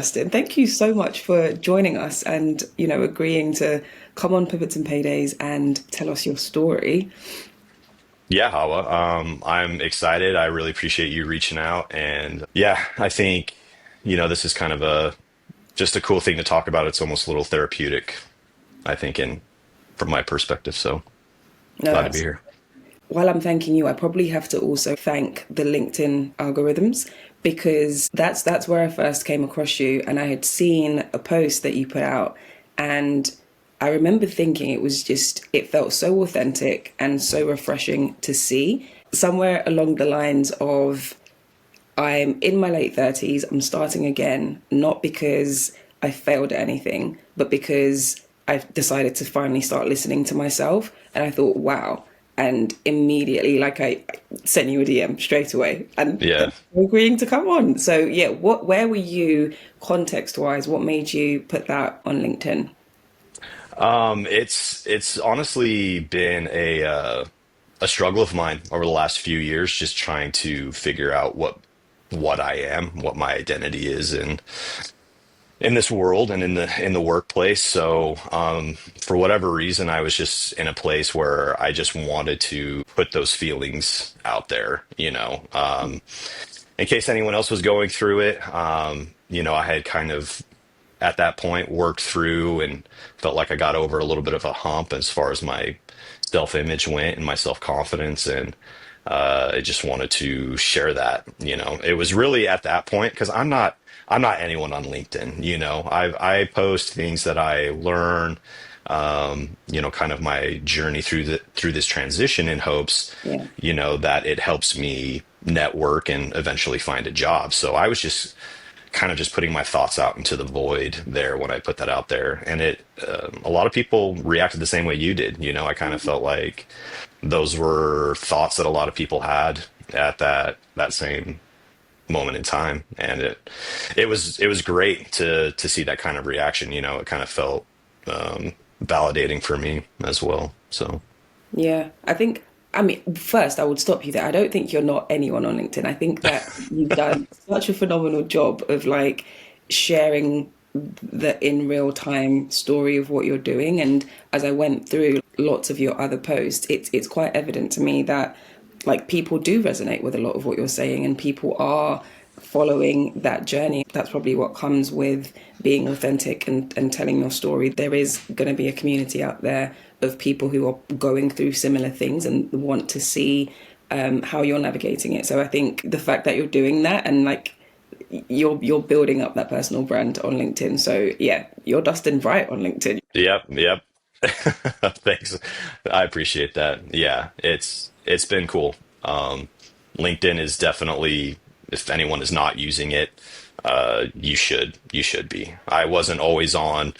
Dustin, thank you so much for joining us and, agreeing to come on Pivots and Paydays and tell us your story. Yeah, Hawa. I'm excited. I really appreciate you reaching out. And yeah, I think, this is kind of just a cool thing to talk about. It's almost a little therapeutic, I think, in from my perspective. So No, glad to be absolutely. here. While I'm thanking you, I probably have to also thank the LinkedIn algorithms because that's where I first came across you, and I had seen a post that you put out, and I remember thinking it felt so authentic and so refreshing to see. Somewhere along the lines of I'm in my late 30s, I'm starting again, not because I failed at anything, but because I've decided to finally start listening to myself. And I thought, wow. And immediately, like I sent you a DM straight away and Yeah. thank you for agreeing to come on. So yeah, where were you context wise? What made you put that on LinkedIn? It's honestly been a struggle of mine over the last few years, just trying to figure out what I am, what my identity is, and in this world and in the workplace. So for whatever reason, I was just in a place where I just wanted to put those feelings out there, in case anyone else was going through it. I had kind of at that point worked through and felt like I got over a little bit of a hump as far as my self-image went and my self-confidence, and I just wanted to share that. It was really at that point because I'm not anyone on LinkedIn. I post things that I learn, kind of my journey through this transition in hopes, Yeah. that it helps me network and eventually find a job. So I was just kind of just putting my thoughts out into the void there when I put that out there, and a lot of people reacted the same way you did. I kind of felt like those were thoughts that a lot of people had at that same moment in time, and it was great to see that kind of reaction. It kind of felt validating for me as well. So Yeah, I mean, first, I would stop you there. I don't think you're not anyone on LinkedIn. I think that you've done such a phenomenal job of like sharing the in real time story of what you're doing. And as I went through lots of your other posts, it's quite evident to me that like people do resonate with a lot of what you're saying and people are following that journey. That's probably what comes with being authentic and telling your story. There is going to be a community out there of people who are going through similar things and want to see how you're navigating it. So I think the fact that you're doing that and like you're building up that personal brand on LinkedIn. So yeah, you're Dustin Bright on LinkedIn. yep, yep. Thanks. I appreciate that. Yeah, it's been cool. LinkedIn is definitely, if anyone is not using it, you should be. I wasn't always on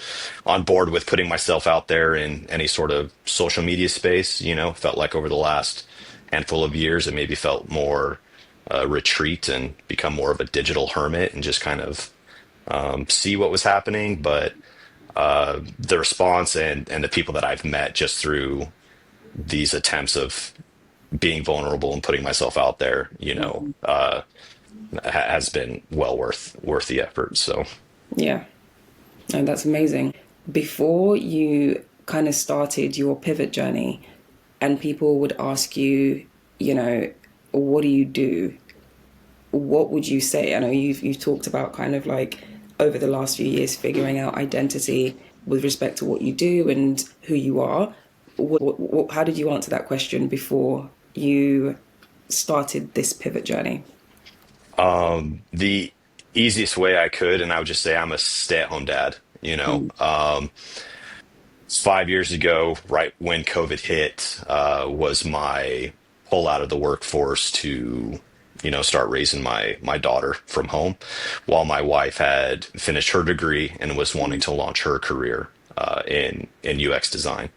board with putting myself out there in any sort of social media space. Felt like over the last handful of years, it maybe felt more retreat and become more of a digital hermit and just kind of see what was happening. But the response and the people that I've met just through these attempts of being vulnerable and putting myself out there, has been well worth the effort. So Yeah, and that's amazing. Before you kind of started your pivot journey, and people would ask you, you know, what do you do? What would you say? I know you've talked about kind of like over the last few years figuring out identity with respect to what you do and who you are. How did you answer that question before you started this pivot journey? the easiest way I could, and I would just say I'm a stay-at-home dad. 5 years ago, right when COVID hit, was my pull out of the workforce to, start raising my daughter from home, while my wife had finished her degree and was wanting to launch her career in UX design.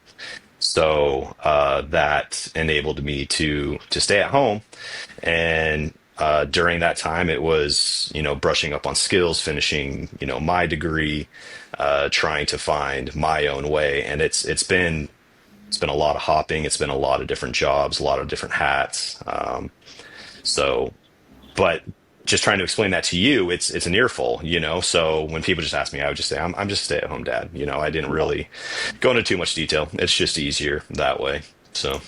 So that enabled me to stay at home, and during that time, it was brushing up on skills, finishing my degree, trying to find my own way, and it's been a lot of hopping, it's been a lot of different jobs, a lot of different hats. So, but just trying to explain that to you, it's an earful, you know. So when people just ask me, I would just say, I'm just a stay-at-home dad. You know, I didn't really go into too much detail. It's just easier that way. So,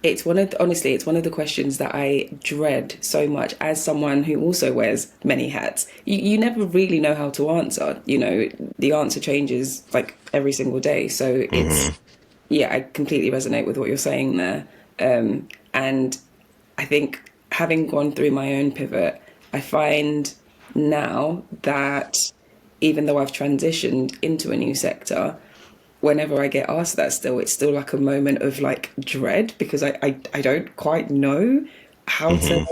It's one of honestly, it's one of the questions that I dread so much as someone who also wears many hats. You never really know how to answer. You know, the answer changes like every single day. So it's mhm. yeah, I completely resonate with what you're saying there. And I think having gone through my own pivot, I find now that even though I've transitioned into a new sector, whenever I get asked that still, it's still like a moment of like dread because I don't quite know how to Mhm.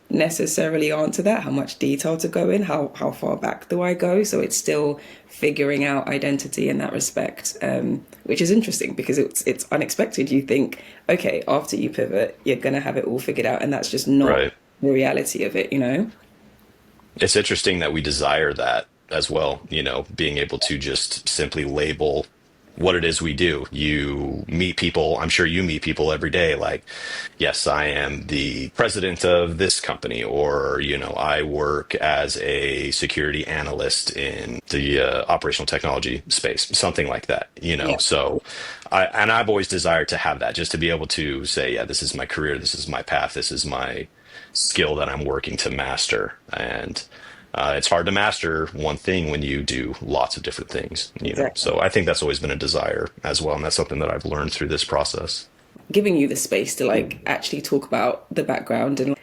necessarily answer that, how much detail to go in, how far back do I go? So it's still figuring out identity in that respect, which is interesting because it's unexpected. You think, okay, after you pivot, you're gonna have it all figured out, and that's just not Right. the reality of it, you know? It's interesting that we desire that as well, you know, being able to just simply label what it is we do. You meet people, I'm sure you meet people every day, like, yes, I am the president of this company, or, you know, I work as a security analyst in the operational technology space, something like that, you know. Yeah, So, I've always desired to have that, just to be able to say, yeah, this is my career, this is my path, this is my skill that I'm working to master. And it's hard to master one thing when you do lots of different things, you know. exactly. So I think that's always been a desire as well, and that's something that I've learned through this process. Giving you the space to like actually talk about the background and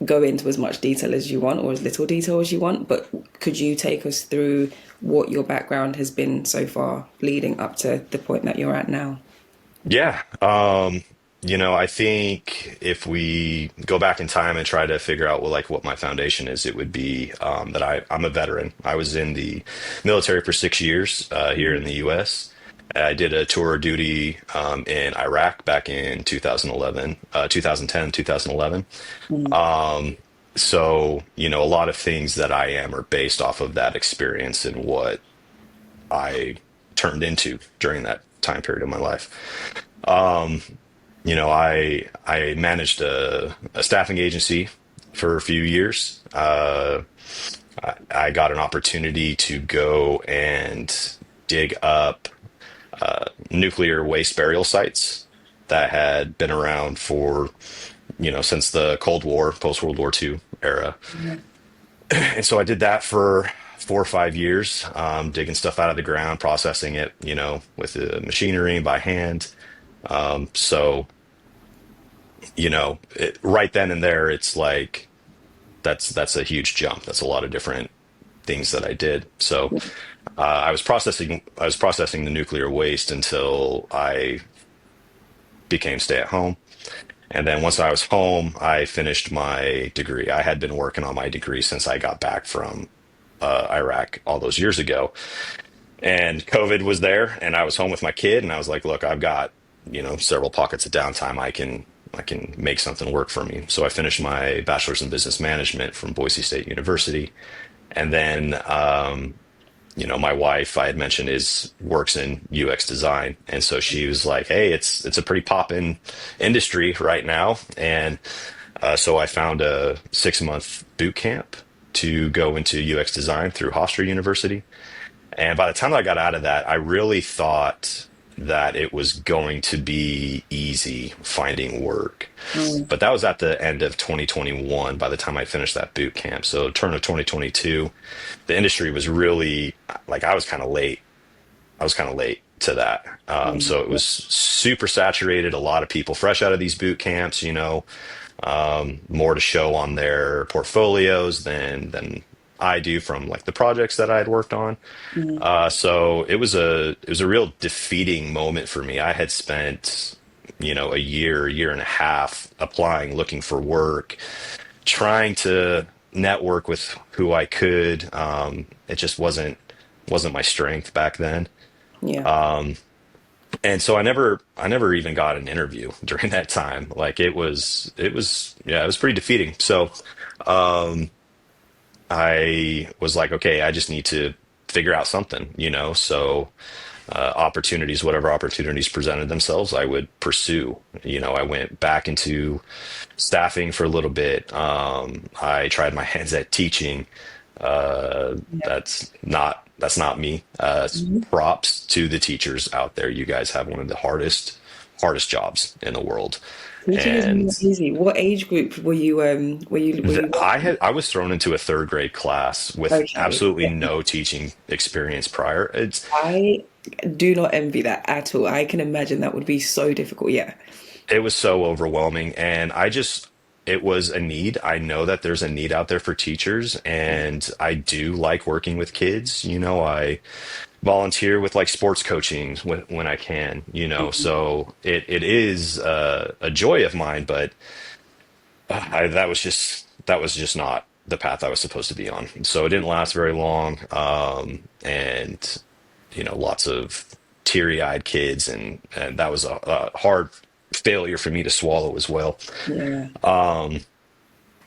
go into as much detail as you want or as little detail as you want, but could you take us through what your background has been so far leading up to the point that you're at now? Yeah. You know, I think if we go back in time and try to figure out what my foundation is, it would be that I'm a veteran. I was in the military for 6 years here in the U.S. I did a tour of duty in Iraq back in 2011, 2010, 2011. Mm. Um, so, you know, a lot of things that I am are based off of that experience and what I turned into during that time period of my life. Um, you know, I managed a staffing agency for a few years. I got an opportunity to go and dig up nuclear waste burial sites that had been around for, you know, since the Cold War, post World War II era. And so I did that for 4 or 5 years, digging stuff out of the ground, processing it, you know, with the machinery by hand. So, you know, right then and there, it's like that's a huge jump. That's a lot of different things that I did. So, I was processing the nuclear waste until I became stay at home. And then once I was home, I finished my degree. I had been working on my degree since I got back from Iraq all those years ago. And COVID was there, and I was home with my kid, and I was like, "Look, I've got, you know, several pockets of downtime. I can make something work for me." So I finished my bachelor's in business management from Boise State University, and then you know, my wife, I had mentioned, is works in UX design, and so she was like, "Hey, it's a pretty poppin' industry right now," and so I found a 6 month boot camp to go into UX design through Hofstra University. And by the time I got out of that, I really thought that it was going to be easy finding work. Mm. But that was at the end of 2021 by the time I finished that boot camp. So turn of 2022, the industry was really like I was kind of late to that. Mm. So it was super saturated. A lot of people fresh out of these boot camps, you know, more to show on their portfolios than I do from like the projects that I had worked on. Mm. So it was a real defeating moment for me. I had spent, you know, a year and a half applying, looking for work, trying to network with who I could. It just wasn't my strength back then. Yeah. And so I never even got an interview during that time. Like yeah, it was pretty defeating. So I was like, okay, I just need to figure out something, you know. So opportunities, whatever opportunities presented themselves, I would pursue. I went back into staffing for a little bit. I tried my hands at teaching. Yeah. That's not me. Mhm. Props to the teachers out there. You guys have one of the hardest jobs in the world. Teaching is And not easy. What age group were you working I was thrown into a third grade class with with? Okay. absolutely no teaching experience prior. I do not envy that at all. I can imagine that would be so difficult. Yeah. It was so overwhelming, and it was a need. I know that there's a need out there for teachers, and I do like working with kids. I volunteer with like sports coaching when I can, Mhm. so it is a joy of mine, but that was just not the path I was supposed to be on. So it didn't last very long, and lots of teary-eyed kids, and that was a hard failure for me to swallow as well. Yeah.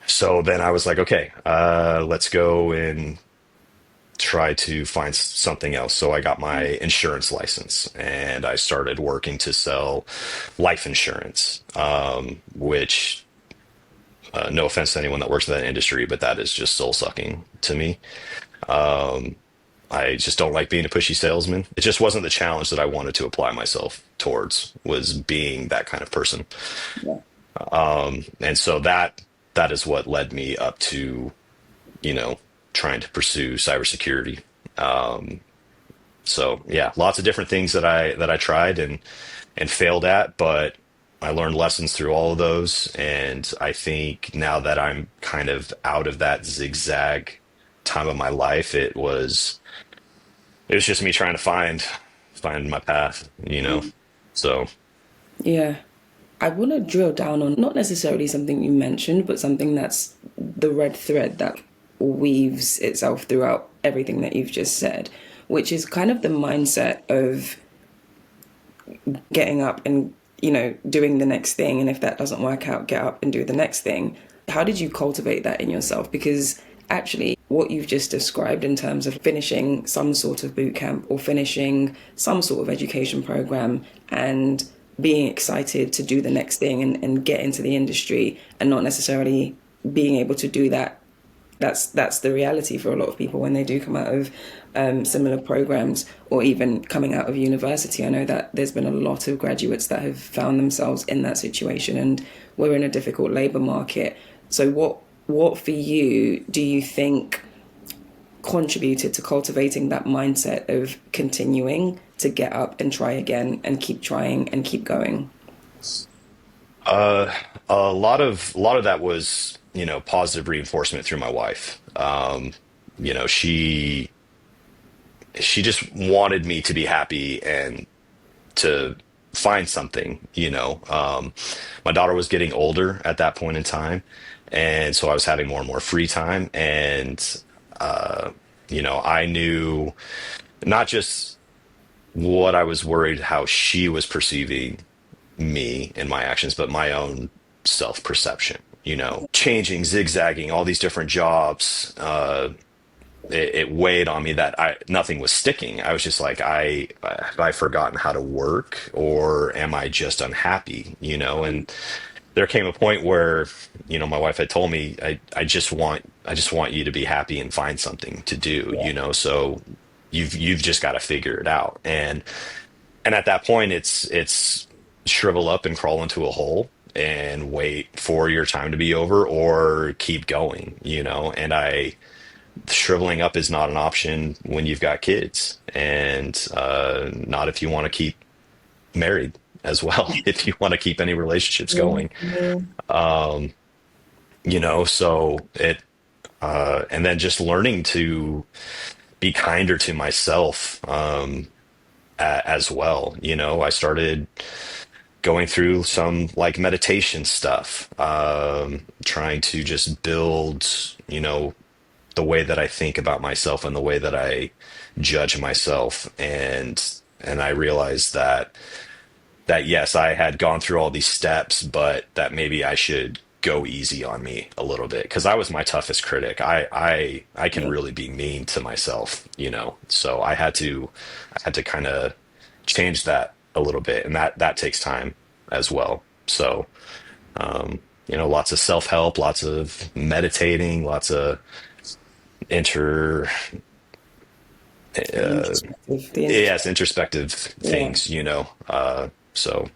So then I was like, okay, let's go and try to find something else. So I got my insurance license and I started working to sell life insurance, which, no offense to anyone that works in that industry, but that is just soul sucking to me. I just don't like being a pushy salesman. It just wasn't the challenge that I wanted to apply myself towards, was being that kind of person. Yeah. And so that is what led me up to, you know, trying to pursue cybersecurity. So yeah, lots of different things that I tried and failed at, but I learned lessons through all of those. And I think now that I'm kind of out of that zigzag time of my life, it was just me trying to find my path. So Yeah. I want to drill down on not necessarily something you mentioned, but something that's the red thread that weaves itself throughout everything that you've just said, which is kind of the mindset of getting up and, doing the next thing. And if that doesn't work out, get up and do the next thing. How did you cultivate that in yourself? Because actually, what you've just described in terms of finishing some sort of boot camp or finishing some sort of education program and being excited to do the next thing and get into the industry and not necessarily being able to do that, that's the reality for a lot of people when they do come out of similar programs or even coming out of university. I know that there's been a lot of graduates that have found themselves in that situation, and we're in a difficult labor market. So what for you do you think contributed to cultivating that mindset of continuing to get up and try again and keep trying and keep going? a lot of that was, positive reinforcement through my wife. She just wanted me to be happy and to find something. My daughter was getting older at that point in time, and so I was having more and more free time, and I knew not just what I was worried how she was perceiving me and my actions, but my own self perception. Changing, zigzagging, all these different jobs. It weighed on me that nothing was sticking. I was just like, have I forgotten how to work, or am I just unhappy? And there came a point where, my wife had told me, I just want you to be happy and find something to do. Yeah. So you've just got to figure it out. And at that point, it's shrivel up and crawl into a hole and wait for your time to be over or keep going. And shriveling up is not an option when you've got kids, and not if you want to keep married as well, if you want to keep any relationships going. Yeah. So and then just learning to be kinder to myself, as well. I started going through some like meditation stuff, trying to just build, the way that I think about myself and the way that I judge myself. And I realized that yes, I had gone through all these steps, but that maybe I should go easy on me a little bit, because I was my toughest critic. I can Yeah. really be mean to myself. So I had to kind of change that a little bit, and that takes time as well. So, lots of self-help, lots of meditating, lots of inter The uh, introspective, the yes, introspective. introspective Yeah. things, so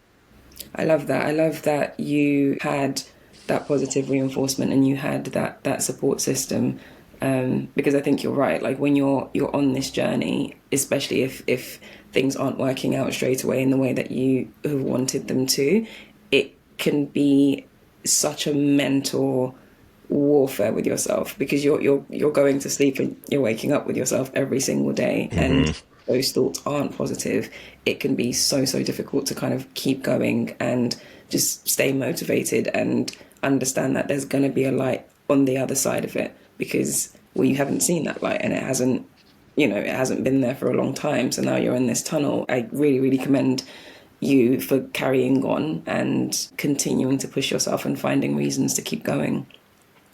I love that. I love that you had that positive reinforcement and you had that support system. Because I think you're right. Like when you're on this journey, especially if things aren't working out straight away in the way that you have wanted them to, it can be such a mental warfare with yourself because you're going to sleep and you're waking up with yourself every single day, and mhm. those thoughts aren't positive. It can be so difficult to kind of keep going and just stay motivated and understand that there's going to be a light on the other side of it, because we haven't seen that light and it hasn't been there for a long time. So now you're in this tunnel. I really commend you for carrying on and continuing to push yourself and finding reasons to keep going.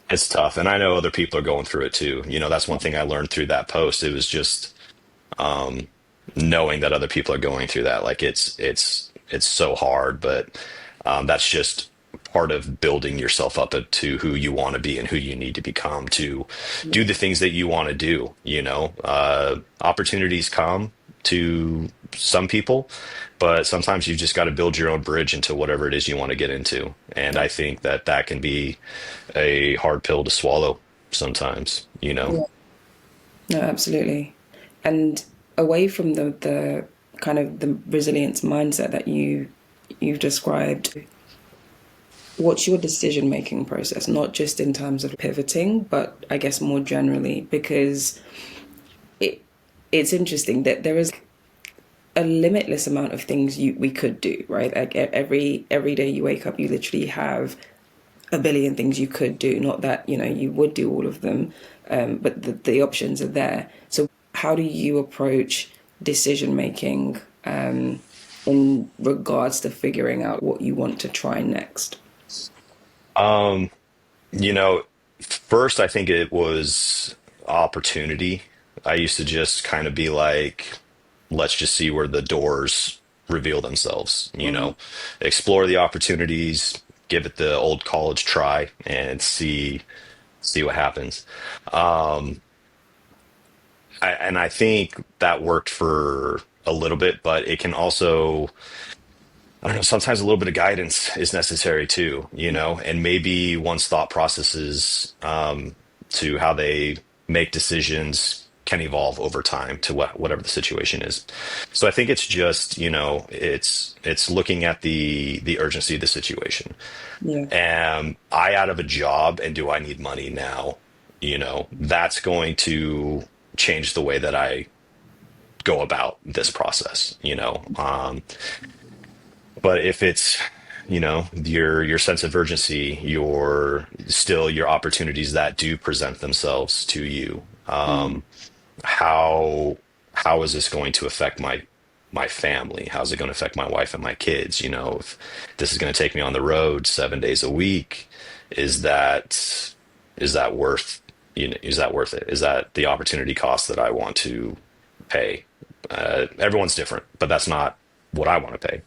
It's tough, and I know other people are going through it too. That's one thing I learned through that post. It was just knowing that other people are going through that. Like it's so hard, but that's just part of building yourself up to who you want to be and who you need to become to do the things that you want to do. Opportunities come to some people, but sometimes you just got to build your own bridge into whatever it is you want to get into. And I think that that can be a hard pill to swallow sometimes. Yeah. No, absolutely. And away from the kind of the resilience mindset that you've described, what's your decision making process? Not just in terms of pivoting, but I guess more generally, because it it's interesting that there is a limitless amount of things we could do, right? Like every day you wake up, you literally have a billion things you could do. Not that you would do all of them, but the options are there. So how do you approach decision making in regards to figuring out what you want to try next? Um, you know, First, I think it was opportunity. I used to just kind of be like, let's just see where the doors reveal themselves, explore the opportunities, give it the old college try and see what happens. Um, and I think that worked for a little bit, but it can also, I don't know, sometimes a little bit of guidance is necessary too, and maybe one's thought processes to how they make decisions can evolve over time to whatever the situation is. So I think it's just, it's looking at the urgency of the situation. Yeah, Am I out of a job and do I need money now? That's going to change the way that I go about this process. But if it's your sense of urgency, your opportunities that do present themselves to you, how how is this going to affect my family? How's it going to affect my wife and my kids? If this is going to take me on the road 7 days a week, is that is that worth is that worth it? Is that the opportunity cost that I want to pay? Everyone's different, but that's not what I want to pay.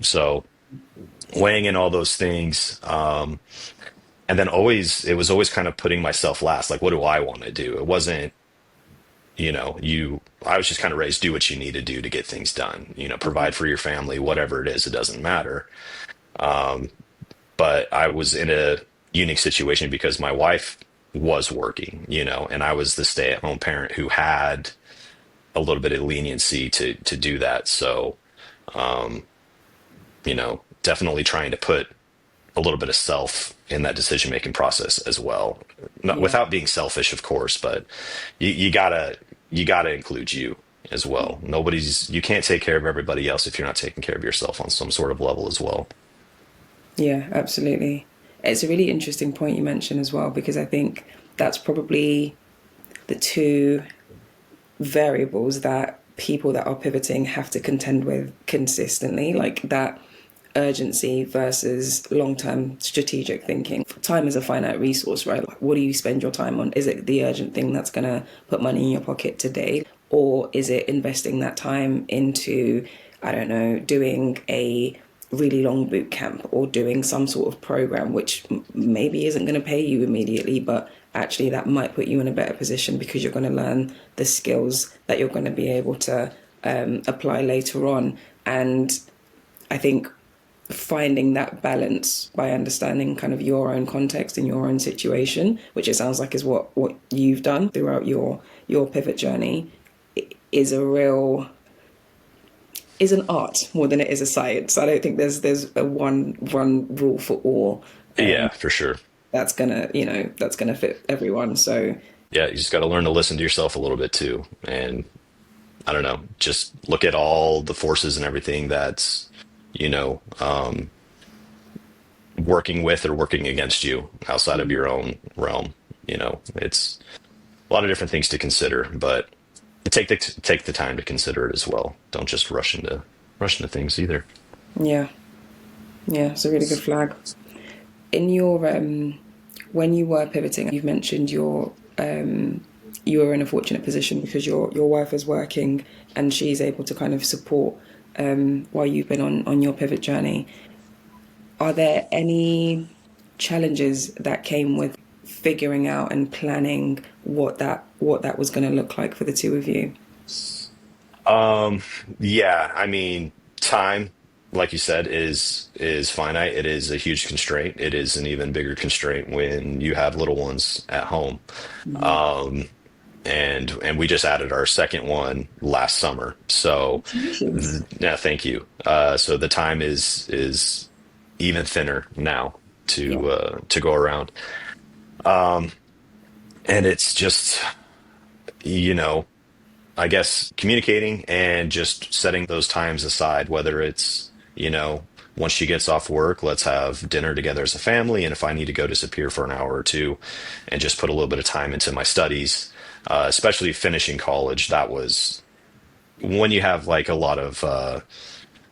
So weighing in all those things, and then it was always kind of putting myself last. Like, what do I want to do? It wasn't, I was just kind of raised, do what you need to do to get things done, provide for your family, whatever it is, it doesn't matter. But I was in a unique situation because my wife was working, and I was the stay-at-home parent who had a little bit of leniency to do that. So, definitely trying to put a little bit of self in that decision making process as well. Not yeah, without being selfish, of course, but you gotta include you as well. You can't take care of everybody else if you're not taking care of yourself on some sort of level as well. yeah, absolutely. It's a really interesting point you mentioned as well, because I think that's probably the two variables that people that are pivoting have to contend with consistently, like that urgency versus long-term strategic thinking. Time is a finite resource, right? Like, what do you spend your time on? Is it the urgent thing that's going to put money in your pocket today, Or is it investing that time into, I don't know, doing a really long boot camp or doing some sort of program which maybe isn't going to pay you immediately, but actually that might put you in a better position because you're going to learn the skills that you're going to be able to apply later on. And I think finding that balance by understanding kind of your own context and your own situation, which it sounds like is what you've done throughout your pivot journey, is a real is an art more than it is a science. I don't think there's a one rule for all Yeah, for sure. that's gonna that's gonna fit everyone. So Yeah, you just got to learn to listen to yourself a little bit too. And I don't know, just look at all the forces and everything that's, you know, working with or working against you outside of your own realm. It's a lot of different things to consider, but take the time to consider it as well. Don't just rush into things either. yeah, yeah, it's a really good flag. In your when you were pivoting, you've mentioned you were in a fortunate position because your wife is working and she's able to kind of support while you've been on your pivot journey. Are there any challenges that came with figuring out and planning what that was going to look like for the two of you? Yeah, I mean, time, like you said, is finite. It is a huge constraint. It is an even bigger constraint when you have little ones at home. Mhm. And we just added our second one last summer. So, Congratulations. yeah, thank you. So the time is even thinner now Yeah. to go around, and it's just, you know. I guess communicating and just setting those times aside, whether it's, once she gets off work, let's have dinner together as a family. And if I need to go disappear for an hour or two and just put a little bit of time into my studies, especially finishing college, that was when you have like a lot of,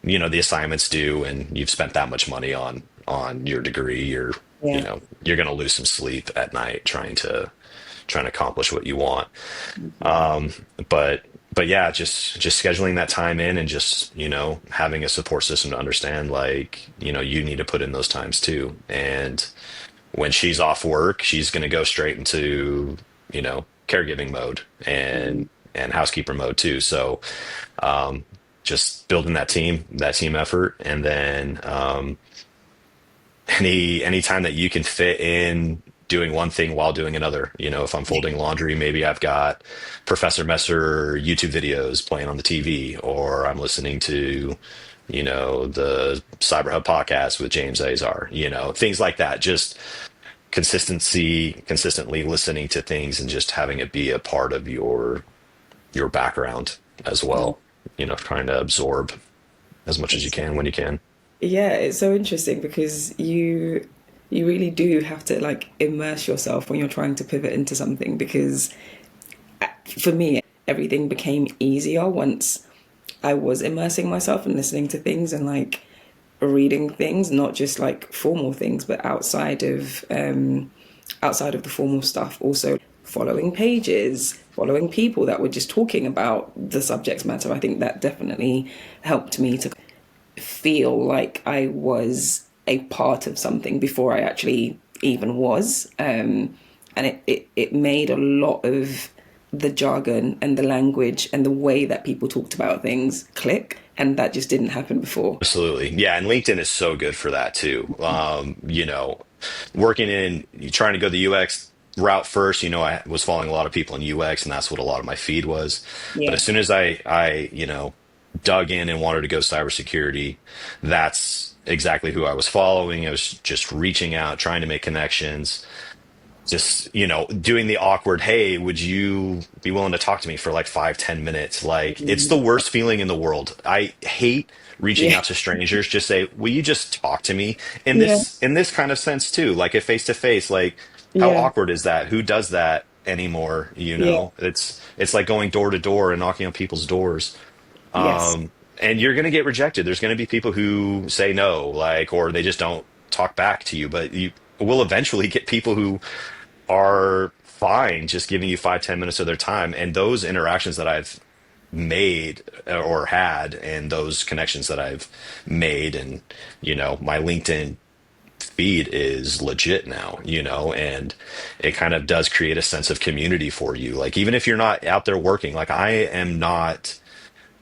the assignments due and you've spent that much money on your degree, Yeah. you're going to lose some sleep at night trying to accomplish what you want. But yeah, just scheduling that time in and just, having a support system to understand like, you need to put in those times too. And when she's off work, she's going to go straight into, caregiving mode and housekeeper mode too. So just building that team effort. And then any time that you can fit in doing one thing while doing another. If I'm folding laundry, maybe I've got Professor Messer YouTube videos playing on the TV, or I'm listening to, the CyberHub podcast with James Azar, things like that. Just consistently listening to things and just having it be a part of your background as well. Trying to absorb as much as you can when you can. Yeah, it's so interesting because you really do have to like immerse yourself when you're trying to pivot into something because for me everything became easier once I was immersing myself and listening to things and like reading things, not just like formal things, but outside of the formal stuff, also following pages, following people that were just talking about the subject matter. I think that definitely helped me to feel like I was a part of something before I actually even was. And it made a lot of the jargon and the language and the way that people talked about things click. And that just didn't happen before. Absolutely. Yeah, and LinkedIn is so good for that too. Working trying to go the UX route first, I was following a lot of people in UX and that's what a lot of my feed was. But Yeah. as soon as I dug in and wanted to go cybersecurity, that's exactly who I was following. I was just reaching out, trying to make connections, just doing the awkward, hey, would you be willing to talk to me for like 5-10 minutes? Like, it's the worst feeling in the world. I hate reaching Yeah. out to strangers. Just say, will you just talk to me in Yeah. this kind of sense too, like a face to face. Like, how Yeah. awkward is that? Who does that anymore? Yeah. It's like going door to door and knocking on people's doors. Yes. And you're going to get rejected. There's going to be people who say no, like, or they just don't talk back to you, but you will eventually get people who are fine just giving you 5-10 minutes of their time. And those interactions that I've made or had and those connections that I've made, and my LinkedIn feed is legit now, and it kind of does create a sense of community for you. Like, even if you're not out there working, like, I am not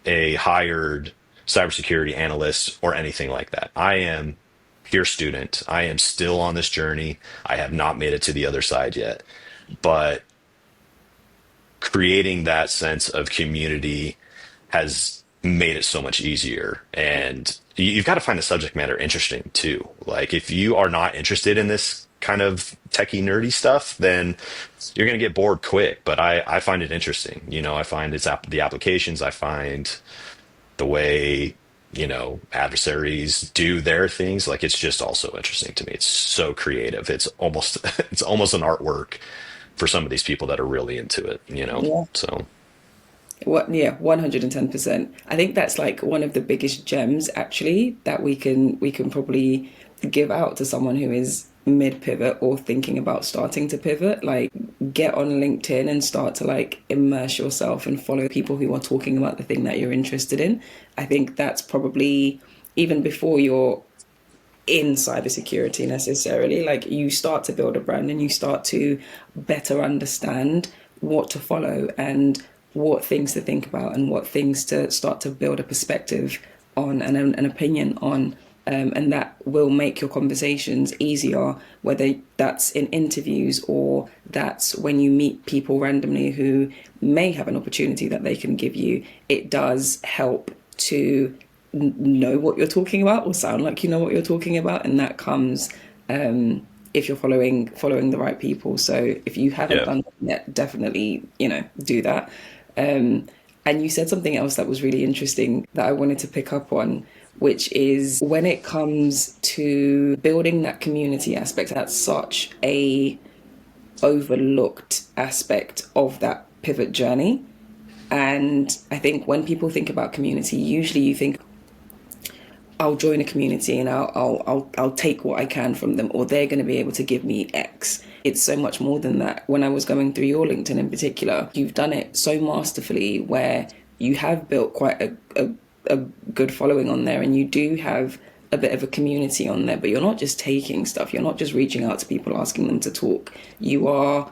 a hired cybersecurity analyst or anything like that. I am pure student. I am still on this journey. I have not made it to the other side yet. But creating that sense of community has made it so much easier. And you've got to find the subject matter interesting too. Like, if you are not interested in this kind of techie nerdy stuff, then you're going to get bored quick. But I find it interesting. I find the applications, I find the way, adversaries do their things. Like, it's just also interesting to me. It's so creative. It's almost, it's almost an artwork for some of these people that are really into it. Yeah. So, What, yeah, 110%. I think that's like one of the biggest gems actually that we can probably give out to someone who is mid pivot or thinking about starting to pivot. Like, get on LinkedIn and start to like immerse yourself and follow people who are talking about the thing that you're interested in. I think that's probably, even before you're in cybersecurity necessarily, like, you start to build a brand and you start to better understand what to follow and what things to think about and what things to start to build a perspective on and an opinion on. And that will make your conversations easier, whether that's in interviews or that's when you meet people randomly who may have an opportunity that they can give you. It does help to know what you're talking about or sound like you know what you're talking about, and that comes if you're following the right people. So if you haven't yeah. done that yet, definitely do that. And you said something else that was really interesting that I wanted to pick up on, which is when it comes to building that community aspect. That's such a overlooked aspect of that pivot journey. And I think when people think about community, usually you think, I'll join a community and I'll take what I can from them, or they're going to be able to give me X. It's so much more than that. When I was going through your LinkedIn in particular, you've done it so masterfully where you have built quite a good following on there, and you do have a bit of a community on there. But you're not just taking stuff. You're not just reaching out to people asking them to talk. You are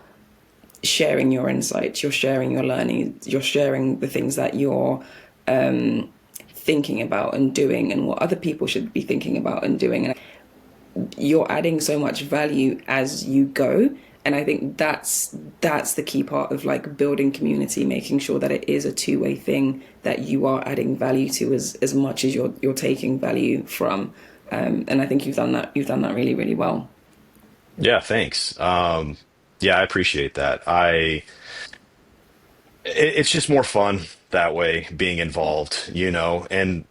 sharing your insights. You're sharing your learning. You're sharing the things that you're thinking about and doing, and what other people should be thinking about and doing. And you're adding so much value as you go. And I think that's the key part of like building community, making sure that it is a two-way thing, that you are adding value to as much as you're taking value from. And I think you've done that really, really well. Yeah, thanks. Yeah, I appreciate that. It's just more fun that way, being involved, and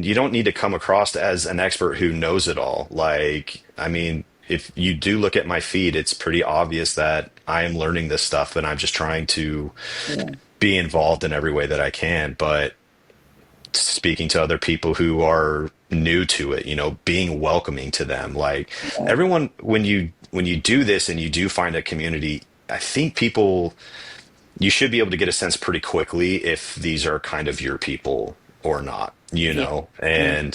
you don't need to come across as an expert who knows it all. Like, I mean, if you do look at my feed, it's pretty obvious that I am learning this stuff and I'm just trying to Yeah. be involved in every way that I can. But speaking to other people who are new to it, being welcoming to them, like, Yeah. everyone, when you do this and you do find a community, I think people, you should be able to get a sense pretty quickly if these are kind of your people or not, Yeah. Yeah.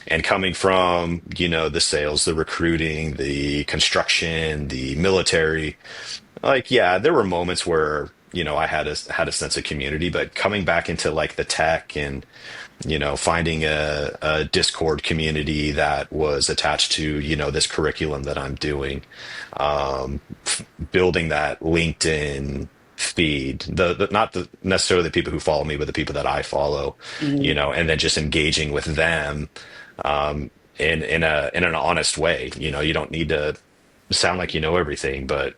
and coming from, the sales, the recruiting, the construction, the military, like, yeah, there were moments where, I had a sense of community. But coming back into like the tech and, finding a Discord community that was attached to, this curriculum that I'm doing, building that LinkedIn feed, the not the necessarily the people who follow me, but the people that I follow, Mhm. and then just engaging with them, in an honest way. You don't need to sound like you know everything, but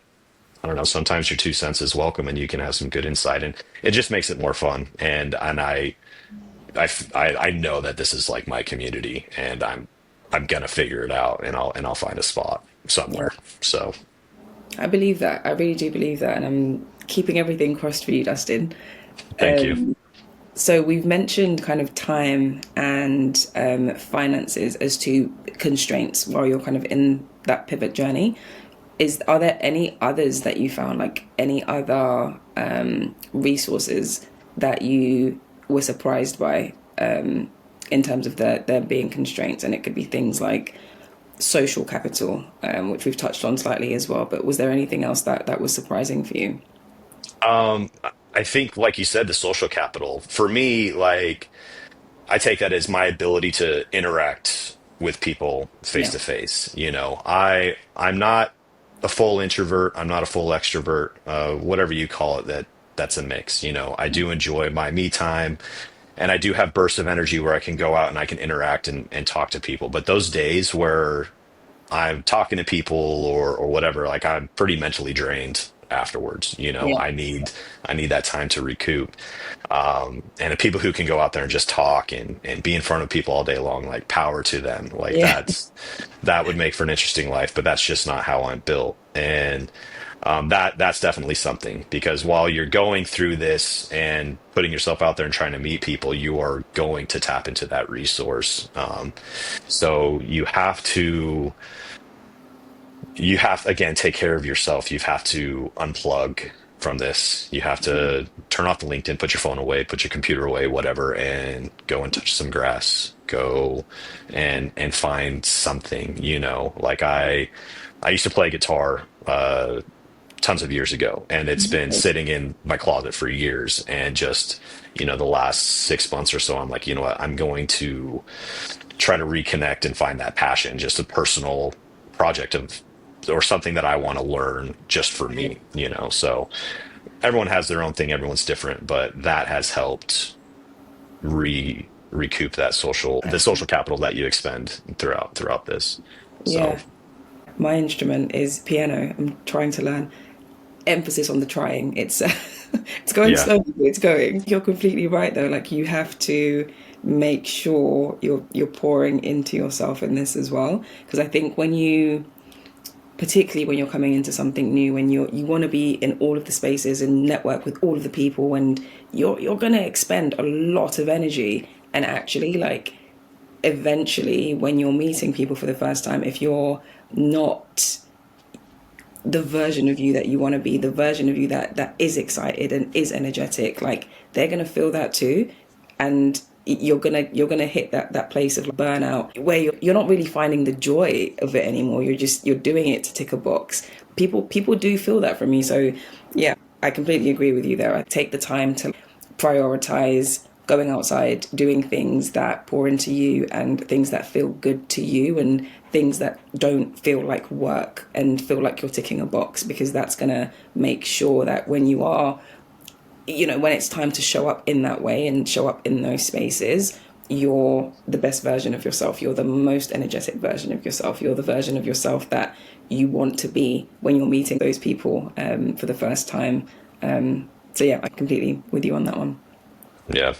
I don't know, sometimes your two cents is welcome and you can have some good insight, and it just makes it more fun. And I know that this is like my community, and I'm gonna figure it out, and I'll find a spot Yeah. somewhere. So I believe that. I really do believe that, and I'm keeping everything crossed for you, Dustin. thank you. So we've mentioned kind of time and finances as two constraints while you're kind of in that pivot journey. Are there any others that you found, like any other resources that you were surprised by, in terms of there being constraints? And it could be things like social capital, which we've touched on slightly as well. But was there anything else that was surprising for you? Um, I think, like you said, the social capital for me, like I take that as my ability to interact with people face Yeah. to face. I'm not a full introvert. I'm not a full extrovert. Whatever you call it, that's a mix. I do enjoy my me time, and I do have bursts of energy where I can go out and I can interact and talk to people. But those days where I'm talking to people or whatever, like I'm pretty mentally drained afterwards. Yeah. I need that time to recoup. And the people who can go out there and just talk and be in front of people all day long, like power to them. Like Yeah. that would make for an interesting life, but that's just not how I'm built. And that's definitely something because while you're going through this and putting yourself out there and trying to meet people, you are going to tap into that resource. So you have again take care of yourself. You have to unplug from this. You have to turn off the LinkedIn, put your phone away, put your computer away, whatever, and go and touch some grass. Go and find something. Like I used to play guitar tons of years ago, and it's been sitting in my closet for years. And just the last 6 months or so, I'm like, you know what, I'm going to try to reconnect and find that passion, just a personal project of or something that I want to learn just for me. So everyone has their own thing, everyone's different, but that has helped recoup the social capital that you expend throughout this. So Yeah. My instrument is piano. I'm trying to learn. Emphasis on the trying. It's it's going yeah, slowly, but it's going. You're completely right though. Like you have to make sure you're pouring into yourself in this as well. Because I think particularly when you're coming into something new, when you want to be in all of the spaces and network with all of the people, and you're gonna expend a lot of energy. And actually, like eventually, when you're meeting people for the first time, if you're not the version of you that you want to be, the version of you that is excited and is energetic, like they're gonna feel that too, and you're gonna hit that place of burnout where you're not really finding the joy of it anymore. You're doing it to tick a box. People do feel that from you. So yeah, I completely agree with you there. I take the time to prioritize going outside, doing things that pour into you and things that feel good to you and things that don't feel like work and feel like you're ticking a box, because that's going to make sure that when you are, when it's time to show up in that way and show up in those spaces, you're the best version of yourself. You're the most energetic version of yourself. You're the version of yourself that you want to be when you're meeting those people for the first time. So yeah, I'm completely with you on that one. yeah,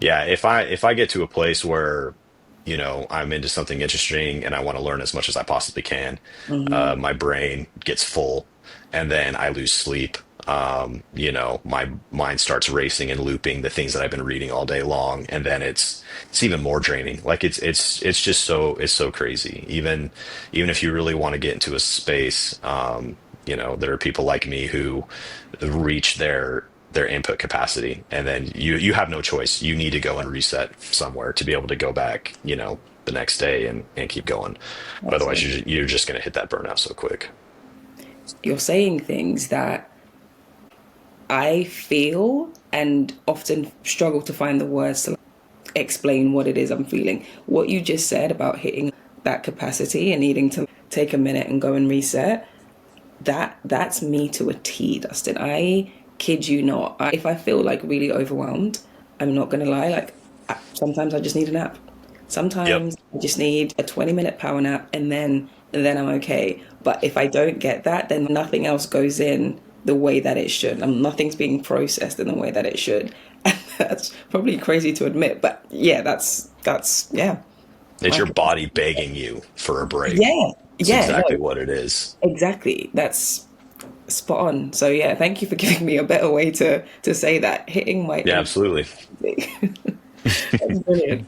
yeah. If I get to a place where I'm into something interesting and I want to learn as much as I possibly can, Hmm. my brain gets full, and then I lose sleep. My mind starts racing and looping the things that I've been reading all day long, and then it's even more draining. Like it's just so crazy. Even if you really want to get into a space, there are people like me who reach their input capacity, and then you have no choice. You need to go and reset somewhere to be able to go back, the next day and keep going. That's Otherwise, it. you're just going to hit that burnout so quick. You're saying things that I feel and often struggle to find the words to explain what it is I'm feeling. What you just said about hitting that capacity and needing to take a minute and go and reset, that's me to a T, Dustin. I kid you not. If I feel like really overwhelmed, I'm not gonna lie. Like sometimes I just need a nap. Yep. Sometimes I just need a 20-minute power nap, and then I'm okay. But if I don't get that, then nothing else goes in the way that it should. And nothing's being processed in the way that it should. And that's probably crazy to admit, but yeah, that's yeah. It's I, your body begging you for a break. yeah, It's yeah, exactly no, what it is. exactly. That's spot on. So yeah, thank you for giving me a better way to say that. Hitting my Yeah, end. absolutely. That's brilliant.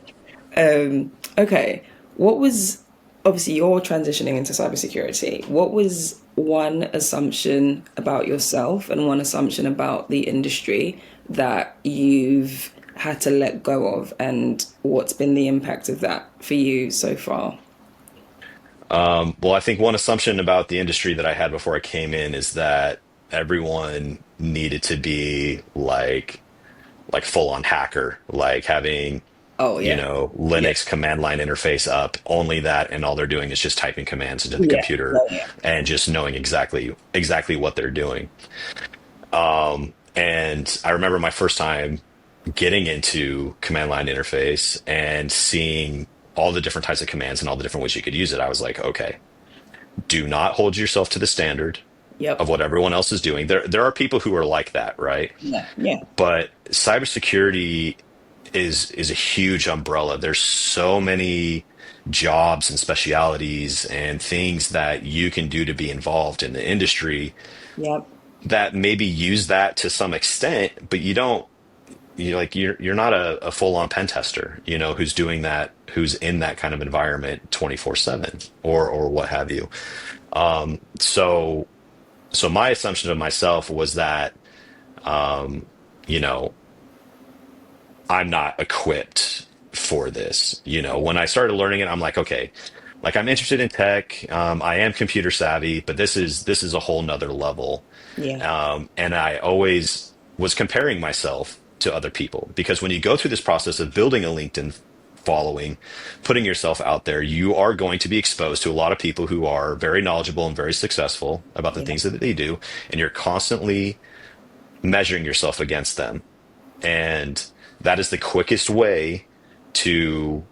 Okay, what was obviously you're transitioning into cybersecurity? What was one assumption about yourself and one assumption about the industry that you've had to let go of, and what's been the impact of that for you so far? Well, I think one assumption about the industry that I had before I came in is that everyone needed to be like full on hacker, like having, Oh yeah, yeah, Linux command line interface up, only that, and all they're doing is just typing commands into the yeah, computer yeah, and just knowing exactly what they're doing. And I remember my first time getting into command line interface and seeing all the different types of commands and all the different ways you could use it. I was like, okay, do not hold yourself to the standard yep, of what everyone else is doing. There are people who are like that, right? yeah, yeah, But cybersecurity is a huge umbrella. There's so many jobs and specialities and things that you can do to be involved in the industry yep, that maybe use that to some extent, but you don't you're not a full-on pen tester, who's doing that, who's in that kind of environment 24/7 or what have you. So my assumption of myself was that you know I'm not equipped for this. When I started learning it, I'm like, okay, like I'm interested in tech. I am computer savvy, but this is a whole nother level. yeah, And I always was comparing myself to other people because when you go through this process of building a LinkedIn following, putting yourself out there, you are going to be exposed to a lot of people who are very knowledgeable and very successful about the yeah, things that they do, and you're constantly measuring yourself against them. And that is the quickest way to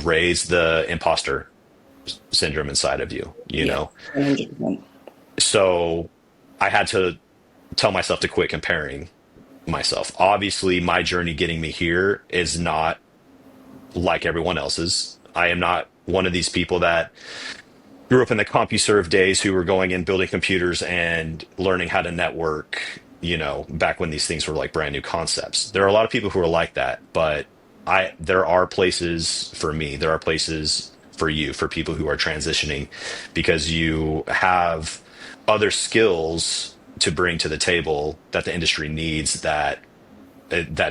raise the imposter syndrome inside of you, you yeah, know? 100%. So I had to tell myself to quit comparing myself. Obviously, my journey getting me here is not like everyone else's. I am not one of these people that grew up in the CompuServe days who were going in building computers and learning how to network, back when these things were like brand new concepts. There are a lot of people who are like that, but there are places for me, there are places for you, for people who are transitioning because you have other skills to bring to the table that the industry needs that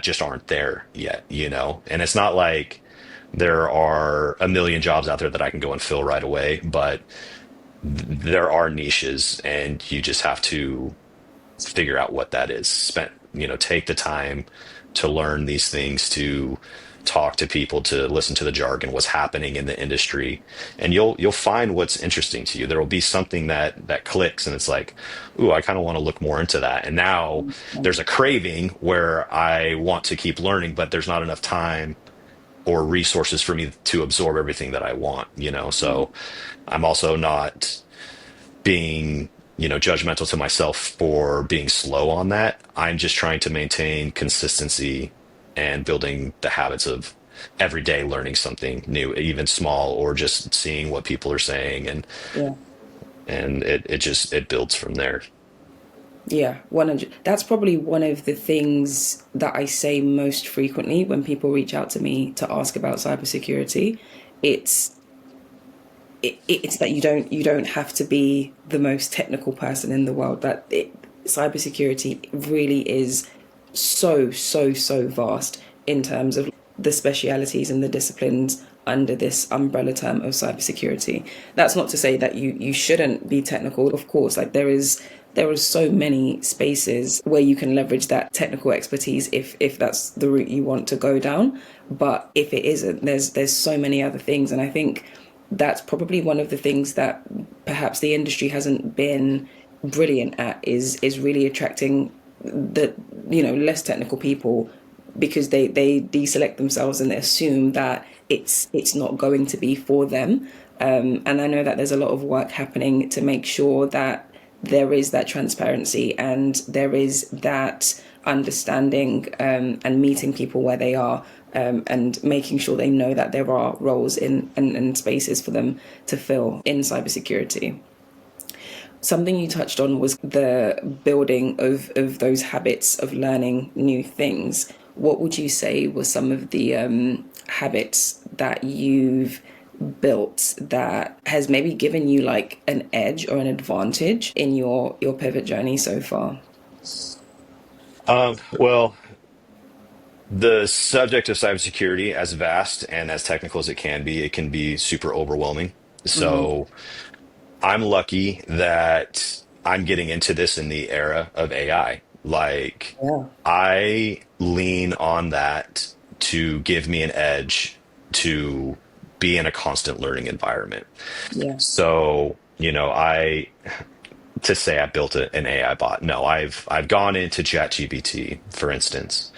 just aren't there yet. And it's not like there are a million jobs out there that I can go and fill right away, but there are niches and you just have to figure out what that is. Take the time to learn these things, to talk to people, to listen to the jargon, what's happening in the industry, and you'll find what's interesting to you. There will be something that clicks, and it's like, ooh, I kind of want to look more into that. And now there's a craving where I want to keep learning, but there's not enough time or resources for me to absorb everything that I want. So I'm also not being judgmental to myself for being slow on that. I'm just trying to maintain consistency and building the habits of every day learning something new, even small, or just seeing what people are saying, and Yeah. it builds from there. Yeah, 100. That's probably one of the things that I say most frequently when people reach out to me to ask about cybersecurity. It's it's that you don't have to be the most technical person in the world. Cybersecurity really is so vast in terms of the specialities and the disciplines under this umbrella term of cybersecurity. That's not to say that you shouldn't be technical. Of course, like there are so many spaces where you can leverage that technical expertise if that's the route you want to go down. But if it isn't, there's so many other things, and I think that's probably one of the things that perhaps the industry hasn't been brilliant at is really attracting the less technical people, because they deselect themselves and they assume that it's not going to be for them. And I know that there's a lot of work happening to make sure that there is that transparency and there is that understanding, and meeting people where they are, and making sure they know that there are roles in and spaces for them to fill in cybersecurity. Something you touched on was the building of those habits of learning new things. What would you say were some of the habits that you've built that has maybe given you like an edge or an advantage in your pivot journey so far? Well, the subject of cybersecurity, as vast and as technical as it can be super overwhelming. Hmm. So I'm lucky that I'm getting into this in the era of AI. Like, Yeah. I lean on that to give me an edge to be in a constant learning environment. Yeah. So, to say I built an AI bot. No, I've gone into ChatGPT, for instance,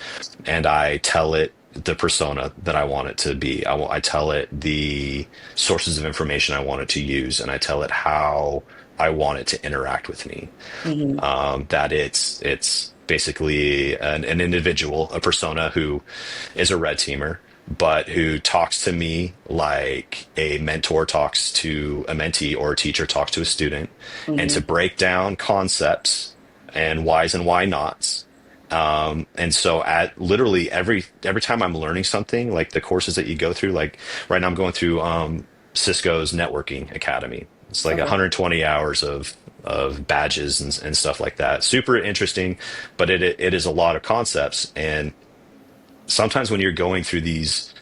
and I tell it the persona that I want it to be. I tell it the sources of information I want it to use, and I tell it how I want it to interact with me. Hmm. That it's basically an individual, a persona who is a red teamer, but who talks to me like a mentor talks to a mentee or a teacher talks to a student, and to Hmm. break down concepts and whys and why nots. And so at literally every time I'm learning something, like the courses that you go through, like right now I'm going through Cisco's networking academy. It's like Okay. 120 hours of badges and stuff like that. Super interesting, but it is a lot of concepts. And sometimes when you're going through these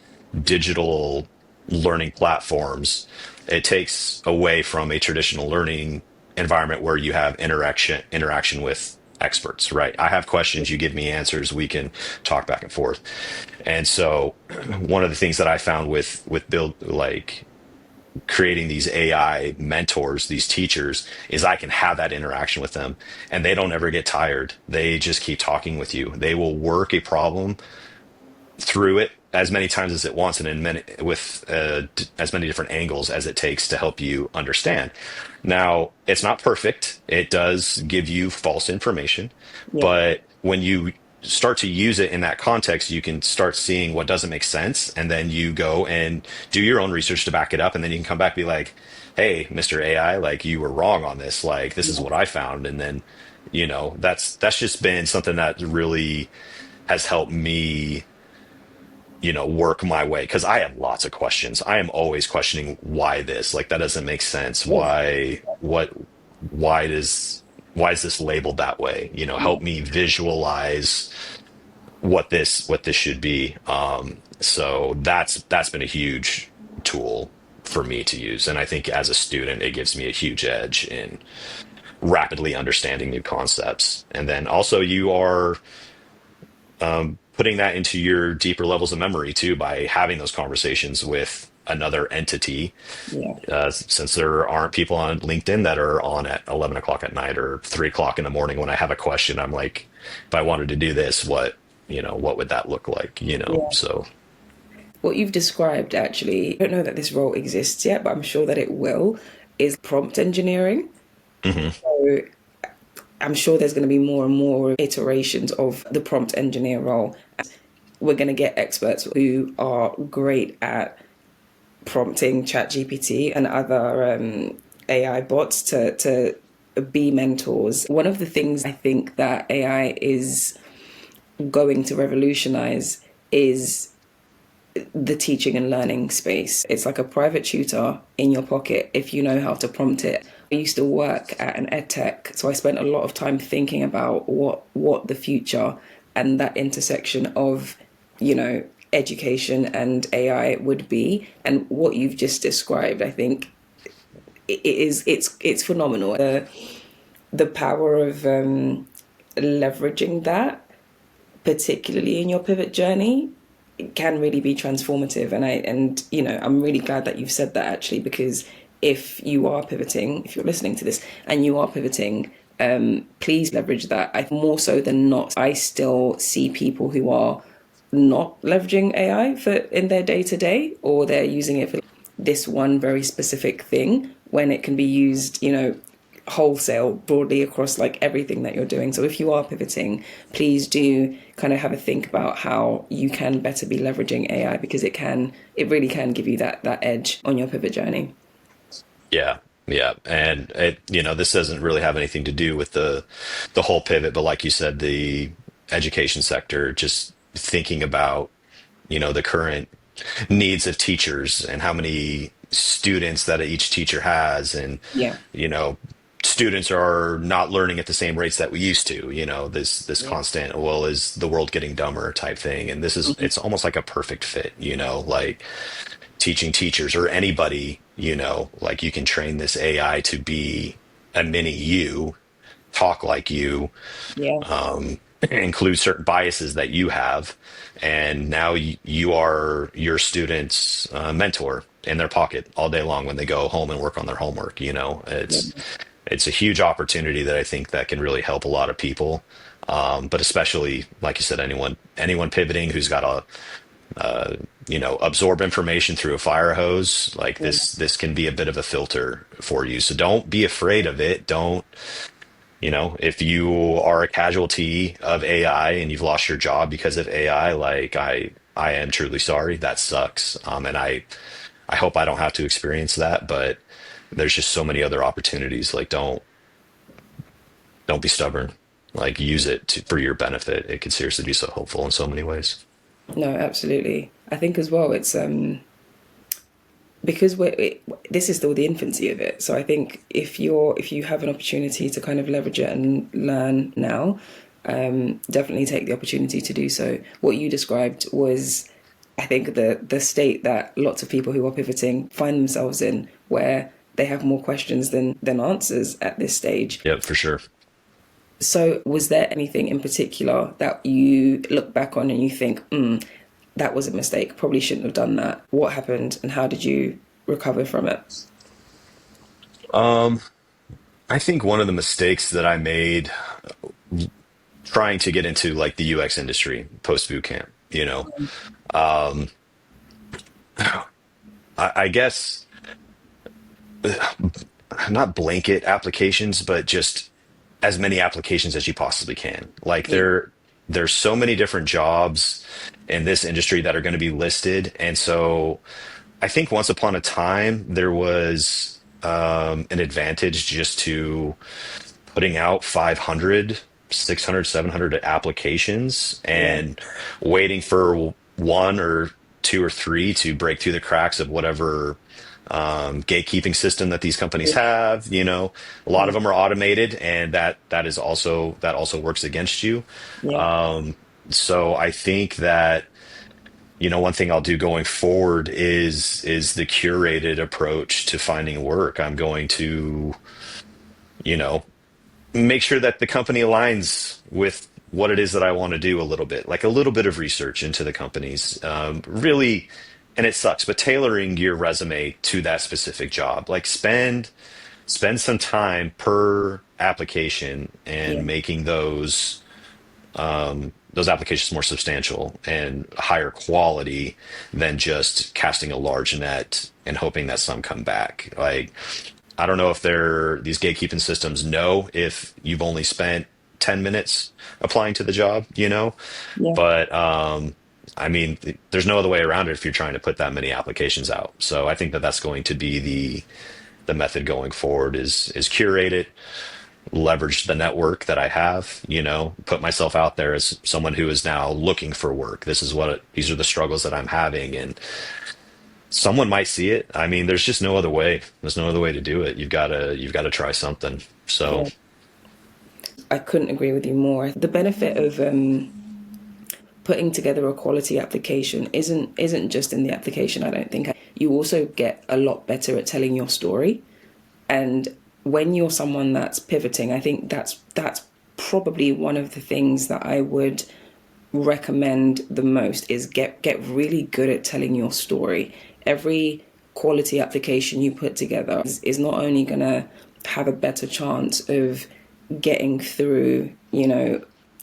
digital learning platforms, it takes away from a traditional learning environment where you have interaction with experts, right? I have questions, you give me answers, we can talk back and forth. And so one of the things that I found with build like creating these AI mentors, these teachers, is I can have that interaction with them and they don't ever get tired. They just keep talking with you. They will work a problem through it as many times as it wants and in many, with as many different angles as it takes to help you understand. Now, it's not perfect. It does give you false information, Yeah. but when you start to use it in that context, you can start seeing what doesn't make sense, and then you go and do your own research to back it up, and then you can come back and be like, "Hey, Mr. AI, like you were wrong on this. Like this is Yeah. what I found," and then that's just been something that really has helped me work my way because I have lots of questions. I am always questioning why this, like that doesn't make sense. Yeah. Why does why is this labeled that way? Yeah. Help me visualize what this should be. So that's been a huge tool for me to use. And I think as a student, it gives me a huge edge in rapidly understanding new concepts. And then also you are putting that into your deeper levels of memory too by having those conversations with another entity. Yeah. Since there aren't people on LinkedIn that are on at 11 o'clock at night or 3 o'clock in the morning when I have a question, I'm like, if I wanted to do this, what would that look like? Yeah. So What you've described, actually, I don't know that this role exists yet, but I'm sure that it will, is prompt engineering. mhm. So I'm sure there's going to be more and more iterations of the prompt engineer role. We're going to get experts who are great at prompting ChatGPT and other AI bots to be mentors. One of the things I think that AI is going to revolutionize is the teaching and learning space. It's like a private tutor in your pocket if you know how to prompt it. I used to work at an ed tech, so I spent a lot of time thinking about what the future and that intersection of, education and AI would be. And what you've just described, I think it's phenomenal. The power of leveraging that, particularly in your pivot journey, it can really be transformative. And I'm really glad that you've said that, actually, because if you are pivoting, if you're listening to this and you are pivoting, please leverage that. I more so than not, I still see people who are not leveraging AI for in their day to day, or they're using it for this one very specific thing when it can be used, wholesale broadly across like everything that you're doing. So if you are pivoting, please do kind of have a think about how you can better be leveraging AI, because it really can give you that edge on your pivot journey. Yeah, yeah, and this doesn't really have anything to do with the whole pivot, but like you said, the education sector, just thinking about the current needs of teachers and how many students that each teacher has, and Yeah. you know, students are not learning at the same rates that we used to. This Yeah. constant, well, is the world getting dumber type thing, and this is, Mhm. it's almost like a perfect fit. Like teaching teachers or anybody, like you can train this AI to be a mini you, talk like you, Yeah. include certain biases that you have, and now you are your student's mentor in their pocket all day long when they go home and work on their homework. Yeah. It's a huge opportunity that I think that can really help a lot of people, but especially, like you said, anyone pivoting who's got absorb information through a fire hose. Like Yeah. this can be a bit of a filter for you, so don't be afraid of it. Don't if you are a casualty of AI and you've lost your job because of AI, like I am truly sorry. That sucks. And I hope I don't have to experience that, but there's just so many other opportunities. Like don't be stubborn. Like use it for your benefit. It could seriously be so helpful in so many ways. No, absolutely. I think as well, it's because this is still the infancy of it. So I think if you have an opportunity to kind of leverage it and learn now, definitely take the opportunity to do so. What you described was, I think, the state that lots of people who are pivoting find themselves in, where they have more questions than answers at this stage. Yep, for sure. So was there anything in particular that you look back on and you think, that was a mistake, probably shouldn't have done that? What happened and how did you recover from it? I think one of the mistakes that I made trying to get into like the UX industry post boot camp, I guess not blanket applications, but just as many applications as you possibly can. Like Yeah. there's so many different jobs in this industry that are going to be listed, and so I think once upon a time there was an advantage just to putting out 500, 600, 700 applications Yeah. and waiting for one or two or three to break through the cracks of whatever gatekeeping system that these companies Yeah. have. A lot of Yeah. them are automated, and that also works against you. Yeah. So I think that one thing I'll do going forward is the curated approach to finding work. I'm going to, you know, make sure that the company aligns with what it is that I want to do a little bit, like a little bit of research into the companies. Really, and it sucks, but tailoring your resume to that specific job, like spend some time per application Yeah. and making those applications more substantial and higher quality than just casting a large net and hoping that some come back. Like, I don't know if these gatekeeping systems know if you've only spent 10 minutes applying to the job, Yeah. but I mean, there's no other way around it if you're trying to put that many applications out. So I think that that's going to be the method going forward is curate it, leverage the network that I have, put myself out there as someone who is now looking for work. These are the struggles that I'm having, and someone might see it. I mean, there's just no other way. There's no other way to do it. You've got to try something. So, Yeah. I couldn't agree with you more. The benefit of putting together a quality application isn't just in the application. I don't think you also get a lot better at telling your story. And when you're someone that's pivoting, I think that's probably one of the things that I would recommend the most is get really good at telling your story. Every quality application you put together is not only going to have a better chance of getting through,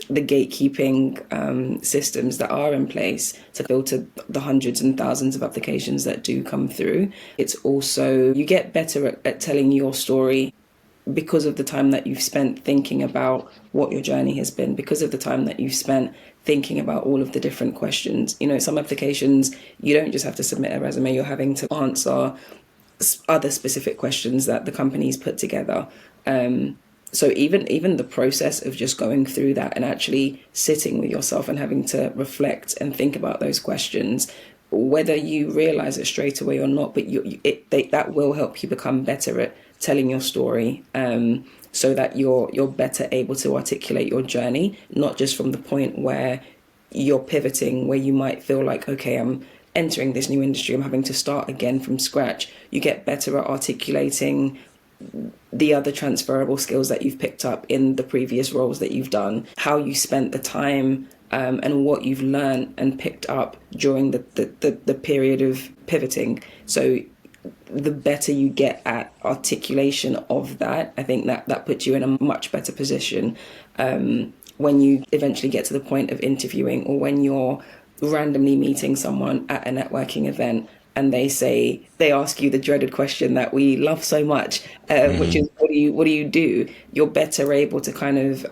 the gatekeeping systems that are in place to filter the hundreds and thousands of applications that do come through. It's also, you get better at telling your story because of the time that you've spent thinking about what your journey has been, because of the time that you've spent thinking about all of the different questions. Some applications, you don't just have to submit a resume, you're having to answer other specific questions that the company's put together. So even the process of just going through that and actually sitting with yourself and having to reflect and think about those questions whether you realize it straight away or not, but that will help you become better at telling your story, so that you're better able to articulate your journey, not just from the point where you're pivoting, where you might feel like, okay, I'm entering this new industry, I'm having to start again from scratch. You get better at articulating the other transferable skills that you've picked up in the previous roles that you've done, how you spent the time, and what you've learned and picked up during the period of pivoting. So the better you get at articulation of that, I think that puts you in a much better position, when you eventually get to the point of interviewing, or when you're randomly meeting someone at a networking event and they ask you the dreaded question that we love so much, which Hmm. is what do you do? You're better able to kind of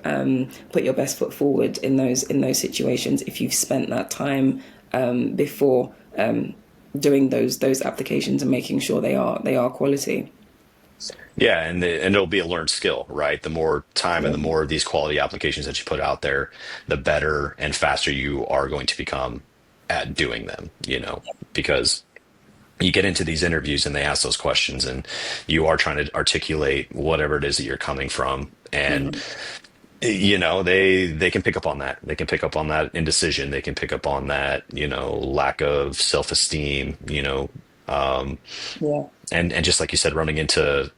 put your best foot forward in those situations if you've spent that time before, doing those applications and making sure they are quality. Yeah, and it'll be a learned skill, right? The more time and Yeah. the more of these quality applications that you put out there, the better and faster you are going to become at doing them, because you get into these interviews and they ask those questions and you are trying to articulate whatever it is that you're coming from. And Mhm. they can pick up on that. They can pick up on that indecision. They can pick up on that, lack of self-esteem, um, Yeah. and just like you said, running into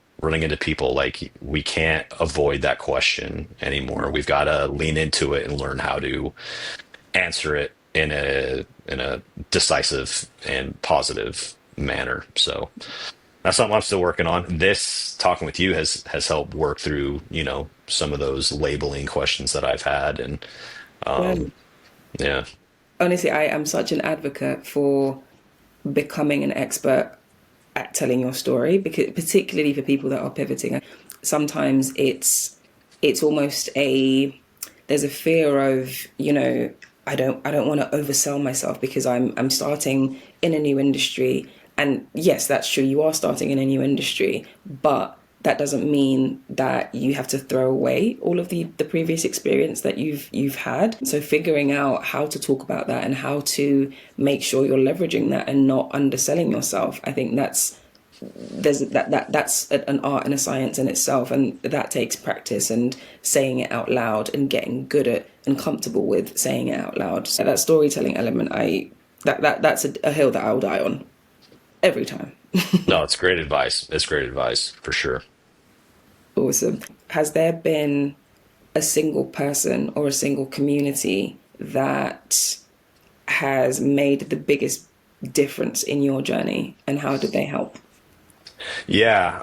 people, like we can't avoid that question anymore. We've got to lean into it and learn how to answer it in a decisive and positive manner. So that's something I'm still working on. This talking with you has helped work through, some of those labeling questions that I've had. And Yeah. yeah. Honestly, I am such an advocate for becoming an expert at telling your story, because particularly for people that are pivoting, sometimes it's almost a there's a fear of, I don't want to oversell myself because I'm starting in a new industry. And yes, that's true, you are starting in a new industry, but that doesn't mean that you have to throw away all of the previous experience that you've had. So figuring out how to talk about that and how to make sure you're leveraging that and not underselling yourself, I think that's an art and a science in itself, and that takes practice and saying it out loud and getting good at and comfortable with saying it out loud. So that storytelling element, that's a hill that I'll die on every time. No, it's great advice. It's great advice for sure. Awesome. Has there been a single person or a single community that has made the biggest difference in your journey, and how did they help? Yeah.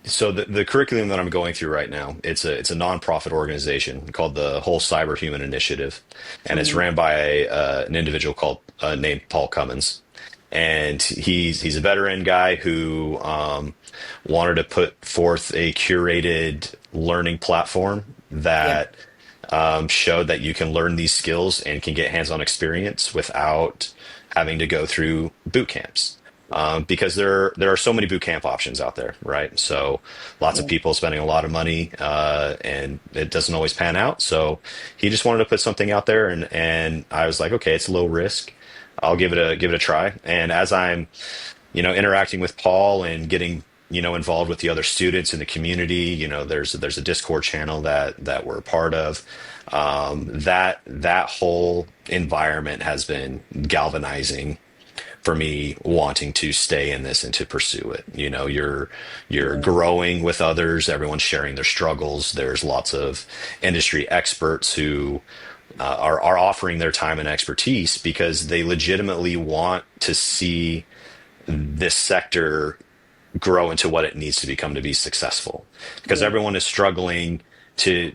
So the curriculum that I'm going through right now, it's a nonprofit organization called the Whole Cyber Human Initiative, and it's Mm, ran by an individual called named Paul Cummins, and he's a veteran guy who wanted to put forth a curated learning platform yeah, that showed that you can learn these skills and can get hands-on experience without having to go through boot camps. Because there are so many boot camp options out there, right? So lots of yeah, people spending a lot of money, and it doesn't always pan out. So he just wanted to put something out there, and I was like, okay, it's low risk. I'll give it a try. And as I'm, interacting with Paul and getting, involved with the other students in the community, there's a Discord channel that we're a part of. That whole environment has been galvanizing for me wanting to stay in this and to pursue it. You're yeah, growing with others, everyone's sharing their struggles. There's lots of industry experts who are offering their time and expertise because they legitimately want to see this sector grow into what it needs to become to be successful, because yeah, everyone is struggling to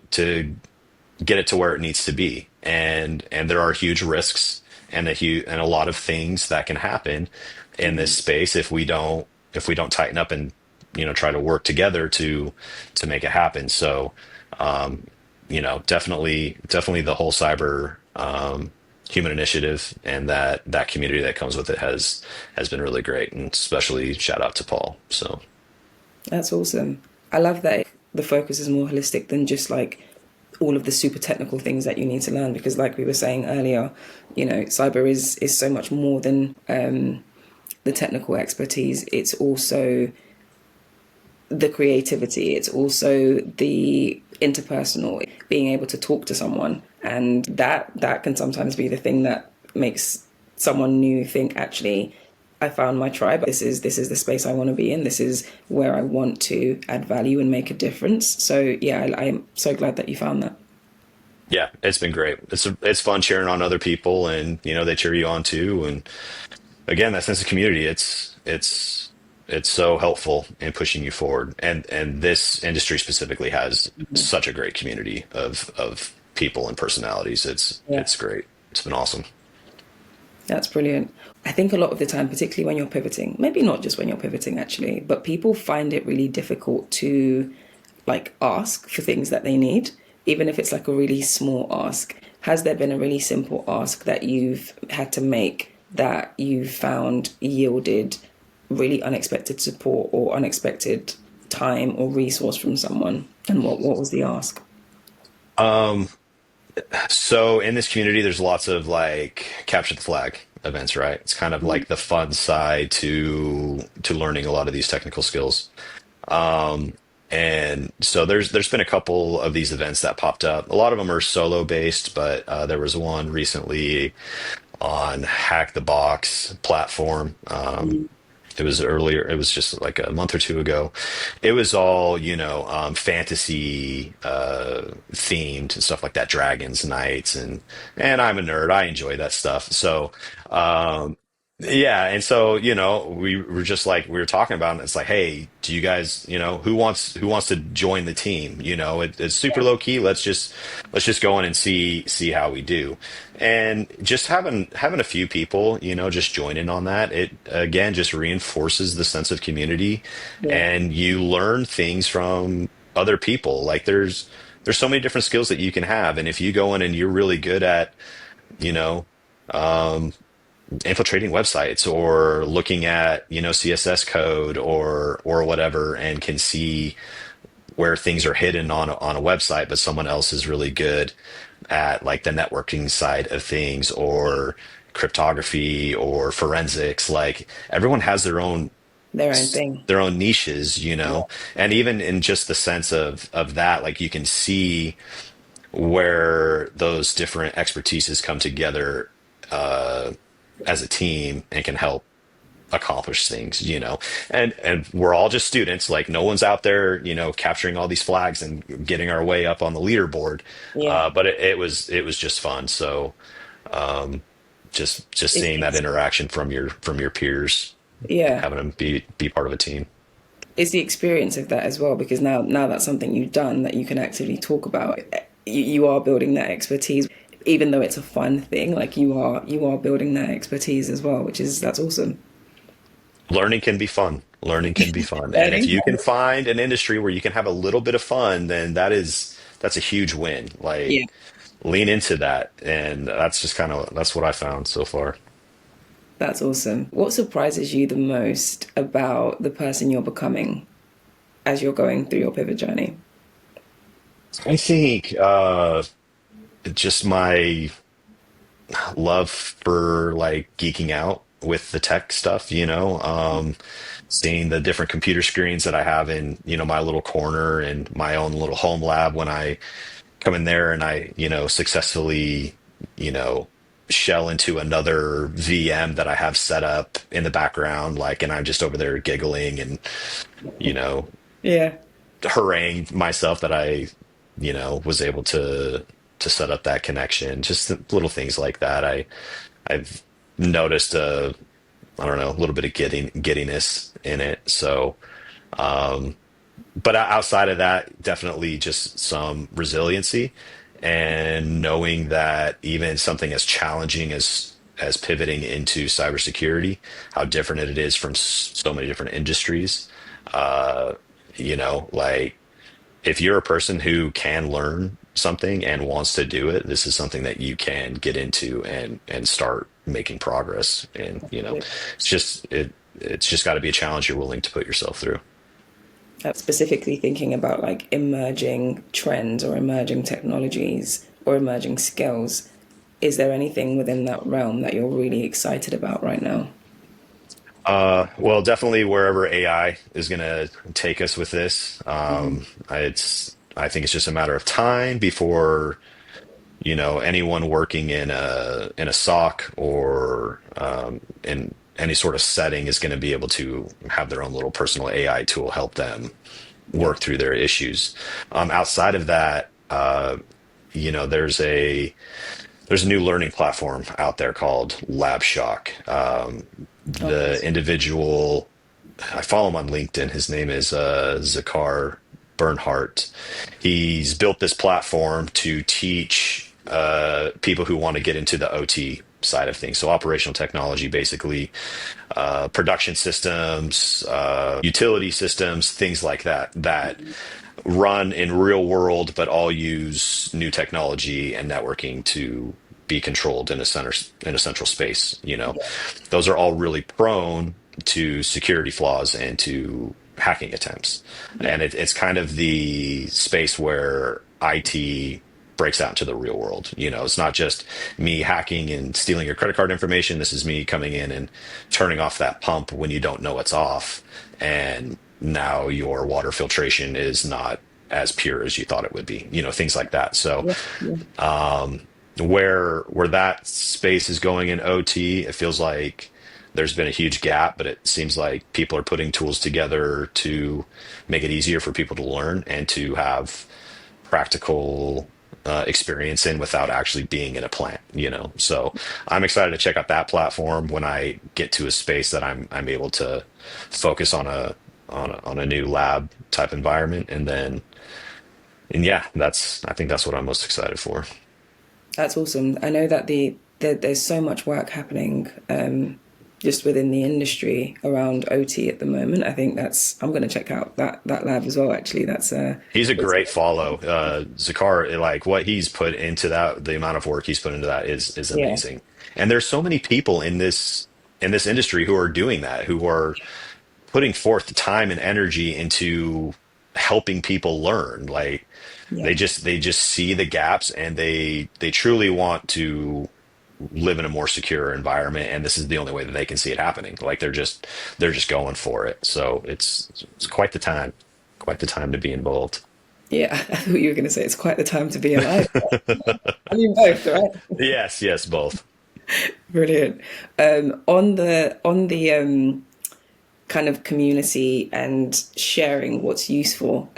get it to where it needs to be, and there are huge risks and a lot of things that can happen in this mhm, space if we don't tighten up and try to work together to make it happen. So definitely the whole cyber human initiative and that community that comes with it has been really great, and especially shout out to Paul. So that's awesome. I love that the focus is more holistic than just like all of the super technical things that you need to learn, because like we were saying earlier, cyber is so much more than the technical expertise. It's also the creativity, it's also the interpersonal, being able to talk to someone, and that can sometimes be the thing that makes someone new think, actually, I found my tribe. This is the space I want to be in. This is where I want to add value and make a difference. So yeah, I'm so glad that you found that. Yeah, it's been great. It's fun cheering on other people, and they cheer you on too. And again, that sense of community, it's so helpful in pushing you forward. And this industry specifically has such a great community of people and personalities. It's Yeah, it's great. It's been awesome. that's brilliant. I think a lot of the time, particularly when you're pivoting, maybe not just when you're pivoting actually, but people find it really difficult to like ask for things that they need, even if it's like a really small ask. Has there been a really simple ask that you've had to make that you found yielded really unexpected support or unexpected time or resource from someone? And what was the ask? So in this community, there's lots of like capture the flag events, right? It's kind of like the fun side to learning a lot of these technical skills. And so there's been a couple of these events that popped up. A lot of them are solo based, but there was one recently on Hack the Box platform. It was earlier. It was just like a month or two ago. It was all, fantasy themed and stuff like that, dragons, knights, and I'm a nerd. I enjoy that stuff. So, um, yeah, and so we were just like we were talking about, it. It's like, hey, do you guys, who wants to join the team? It's super low key. Let's just go in and see how we do, and just having a few people, just join in on that. It again just reinforces the sense of community, Yeah, and you learn things from other people. Like there's so many different skills that you can have, and if you go in and you're really good at, you know infiltrating websites or looking at CSS code or whatever, and can see where things are hidden on a website, but someone else is really good at like the networking side of things or cryptography or forensics. Like everyone has their own thing. their own niches, Yeah, and even in just the sense of that, like you can see where those different expertises come together as a team and can help accomplish things, and we're all just students. Like no one's out there, capturing all these flags and getting our way up on the leaderboard. yeah. But it was just fun. So just It's, seeing that it's interaction from your peers, yeah. having them be part of a team. It's the experience of that as well, because now that's something you've done that you can actively talk about. You are building that expertise, even though it's a fun thing. Like you are building that expertise as well, which is that's awesome. Learning can be fun. Learning can be fun. And if Learning. you can find an industry where you can have a little bit of fun, then that's a huge win. Like Yeah, lean into that. And that's what I found so far. that's awesome. What surprises you the most about the person you're becoming as you're going through your pivot journey? I think just my love for like geeking out with the tech stuff, seeing the different computer screens that I have in, my little corner and my own little home lab when I come in there and I, successfully, you know, shell into another VM that I have set up in the background, like, and I'm just over there giggling and, you know, Yeah, haranguing myself that I, was able to set up that connection. Just little things like that. I've noticed I don't know, a little bit of giddiness in it. So, but outside of that, definitely just some resiliency and knowing that even something as challenging as pivoting into cybersecurity, how different it is from so many different industries. Uh, like if you're a person who can learn something and wants to do it, this is something that you can get into and start making progress. And absolutely. it's just got to be a challenge you're willing to put yourself through. Specifically thinking about like emerging trends or emerging technologies or emerging skills, is there anything within that realm that you're really excited about right now? Well, definitely wherever AI is going to take us with this. Hmm. I think it's just a matter of time before, anyone working in a SOC or in any sort of setting is going to be able to have their own little personal AI tool help them Yeah. work through their issues. Outside of that, there's a new learning platform out there called LabShock. Oh, The nice. individual, I follow him on LinkedIn. His name is Zakar Bernhardt. He's built this platform to teach people who want to get into the OT side of things. So operational technology, basically, production systems, utility systems, things like that, that run in real world, but all use new technology and networking to be controlled in a central space. Yeah. Those are all really prone to security flaws and to hacking attempts. Yeah. And it's kind of the space where IT breaks out into the real world. It's not just me hacking and stealing your credit card information. This is me coming in and turning off that pump when you don't know it's off. And now your water filtration is not as pure as you thought it would be, things like that. So Yeah. Yeah. where that space is going in OT, it feels like there's been a huge gap, but it seems like people are putting tools together to make it easier for people to learn and to have practical experience in without actually being in a plant. So I'm excited to check out that platform when I get to a space that I'm able to focus on a new lab type environment, and yeah, I think that's what I'm most excited for. That's awesome. I know that there's so much work happening just within the industry around OT at the moment. I think that's I'm going to check out that lab as well. Actually, that's He's a it's great follow. Zakar, like what he's put into that, the amount of work he's put into that is yeah, amazing. And there's so many people in this industry who are doing that, who are putting forth the time and energy into helping people learn. Like yeah, they just see the gaps, and they truly want to live in a more secure environment, and this is the only way that they can see it happening. Like they're just going for it. So it's quite the time to be involved. yeah. I thought you were going to say it's quite the time to be alive. I mean both, right? Yes, yes, both. Brilliant. On the kind of community and sharing what's useful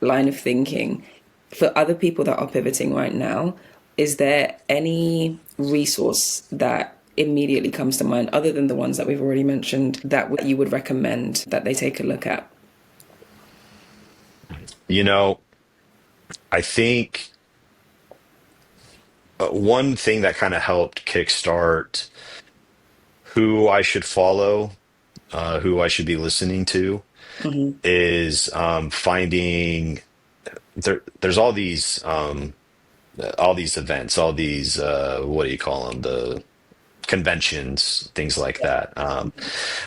line of thinking for other people that are pivoting right now, is there any resource that immediately comes to mind other than the ones that we've already mentioned that you would recommend that they take a look at? You know, I think one thing that kind of helped kickstart who I should follow, who I should be listening to, Hmm. is finding there's all these events, all these what do you call them? The conventions, things like that.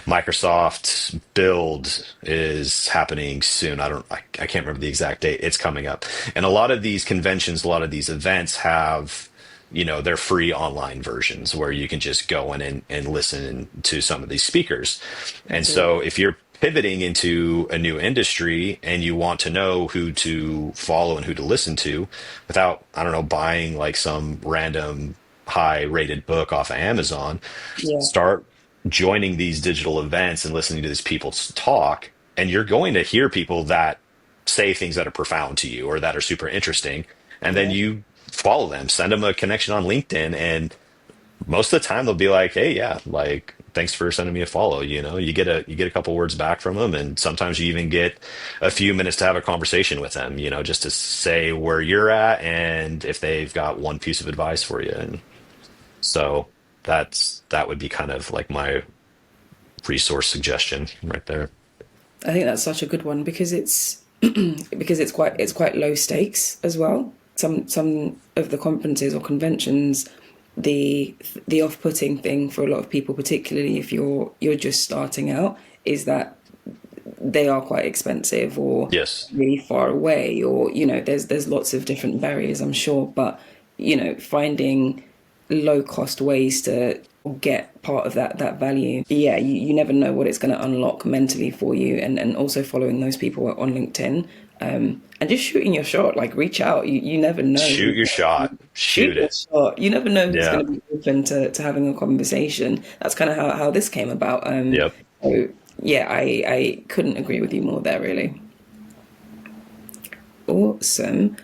Microsoft's Build is happening soon. I can't remember the exact date. It's coming up. And a lot of these conventions, a lot of these events have, their free online versions where you can just go in and listen to some of these speakers. And so if you're pivoting into a new industry and you want to know who to follow and who to listen to without, I don't know, buying like some random high rated book off of Amazon, Yeah, start joining these digital events and listening to these people talk. And you're going to hear people that say things that are profound to you or that are super interesting. And then yeah, you follow them, send them a connection on LinkedIn. And most of the time they'll be like, hey, yeah, like, thanks for sending me a follow. You get a couple words back from them. And sometimes you even get a few minutes to have a conversation with them, just to say where you're at and if they've got one piece of advice for you. And so that would be kind of like my resource suggestion right there. I think that's such a good one because it's because it's quite low stakes as well. Some of the conferences or conventions, the the off-putting thing for a lot of people, particularly if you're just starting out, is that they are quite expensive or Yes. really far away, or there's lots of different barriers, I'm sure. But finding low cost ways to get part of that value. Yeah, you never know what it's going to unlock mentally for you, and also following those people on LinkedIn, and just shooting your shot. Like, reach out. You never know. Shoot your shot. Shoot Shoot your it. shot. You never know who's Yeah. going to be open to having a conversation. That's kind of how this came about. Yep. So yeah, I couldn't agree with you more there, really. Awesome.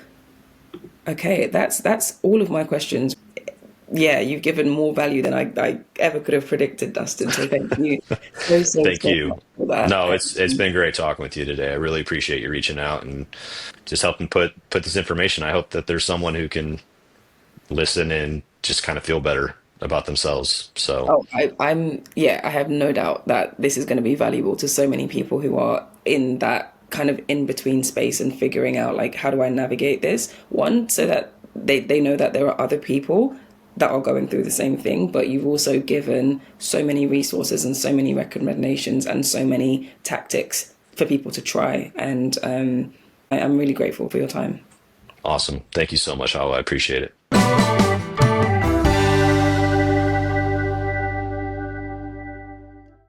Okay, that's all of my questions. Yeah, you've given more value than I ever could have predicted, Dustin. So thank you Thank so you. much for that. No, it's been great talking with you today. I really appreciate you reaching out and just helping put this information. I hope that there's someone who can listen and just kind of feel better about themselves. So, Oh, I have no doubt that this is going to be valuable to so many people who are in that kind of in between space and figuring out, like, how do I navigate this? One, so that they know that there are other people that are going through the same thing, but you've also given so many resources and so many recommendations and so many tactics for people to try. And I'm really grateful for your time. awesome. Thank you so much, Howell. I appreciate it.